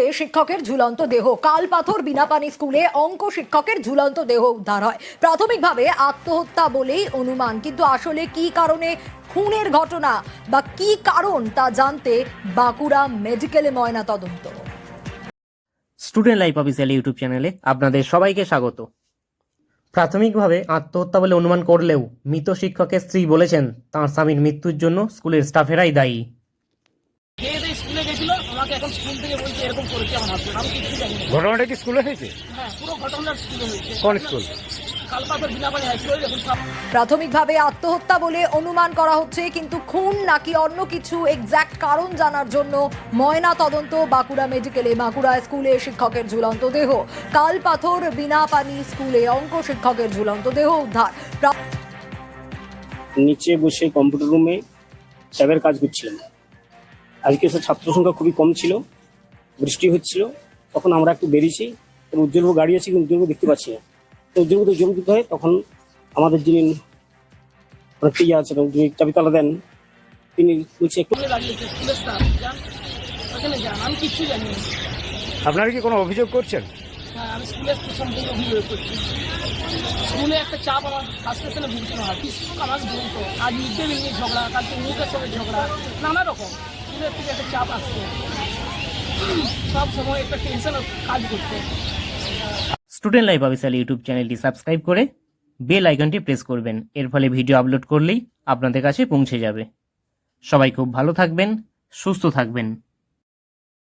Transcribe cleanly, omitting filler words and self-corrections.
স্কুলে শিক্ষকের ঝুলন্ত দেহ। কালপাথর বিনাপানি স্কুলে অঙ্ক শিক্ষকের ঝুলন্ত দেহ উদ্ধার হয়। প্রাথমিকভাবে আত্মহত্যা বলেই অনুমান, কিন্তু আসলে কি কারণে খুনের ঘটনা বা কি কারণ তা জানতে বাঁকুড়া মেডিকেলে ময়না তদন্ত। স্টুডেন্ট লাইফ অফিসিয়াল ইউটিউব চ্যানেলে আপনাদের সবাইকে স্বাগত। প্রাথমিকভাবে আত্মহত্যা বলে অনুমান করলেও মৃত শিক্ষকের স্ত্রী বলেছেন তাঁর স্বামীর মৃত্যুর জন্য স্কুলের স্টাফেরাই দায়ী। স্কুলে গেছিল, আমাকে এখন স্কুল থেকে বলছে এরকম করেছে আমার হাজবেন্ড, আমি কিছু জানি না। ঘটনাটা কি স্কুলে হয়েছে? হ্যাঁ, পুরো ঘটনাটা স্কুলে হয়েছে। কোন school? Kalpathar Binapani high school. এখন সব প্রাথমিকভাবে আত্মহত্যা বলে অনুমান করা হচ্ছে, কিন্তু খুন নাকি অন্য কিছু এক্স্যাক্ট কারণ জানার জন্য ময়না তদন্ত বাঁকুড়া মেডিকেলে। বাঁকুড়া স্কুলে শিক্ষকের ঝুলন্ত দেহ। কালপাথর বিনাপানি স্কুলে অঙ্ক শিক্ষকের ঝুলন্ত দেহ উদ্ধার। নিচে বসে কম্পিউটার রুমে ট্যাবের কাজ করছিলাম। আজকে সে ছাত্র সংখ্যা খুবই কম ছিল, বৃষ্টি হচ্ছিল, তখন আমরা একটু বেরিয়েছি। উজ্জ্বলবাবু গাড়ি আছে কিন্তু উজ্জ্বলবাবু দেখতে পাচ্ছি না। তো উজ্জ্বলবাবু জল দিতে হয়, তখন আমাদের যিনি ইয়ে আছেন, যিনি চাবি তালা দেন, তিনি বলছে একটু স্কুলে লাগিয়েছে, স্কুলের স্টাফ যান ওখানে যান, আমি কিচ্ছু জানি না। আপনারা কি কোনো অভিযোগ করছেন? হ্যাঁ, আমি স্কুলের সম্পূর্ণ অভিযোগ করছি। স্কুলে একটা চাপ আমার ফ্রাস্ট্রেশনে ভুগতে হয়। শিক্ষক আমাকে বলতো আজ মিড ডে মিল নিয়ে ঝগড়া, কালকে মুখের সঙ্গে ঝগড়া, নানা রকম স্কুলের থেকে একটা চাপ আসতো। সব সময় একটা টেনশন কাজ করতো। স্টুডেন্ট লাইফ অফিসিয়াল ইউটিউব চ্যানেলটি সাবস্ক্রাইব করে বেল আইকনটি প্রেস করবেন। এর ফলে ভিডিও আপলোড করলেই আপনাদের কাছে পৌঁছে যাবে। সবাই খুব ভালো থাকবেন, সুস্থ থাকবেন।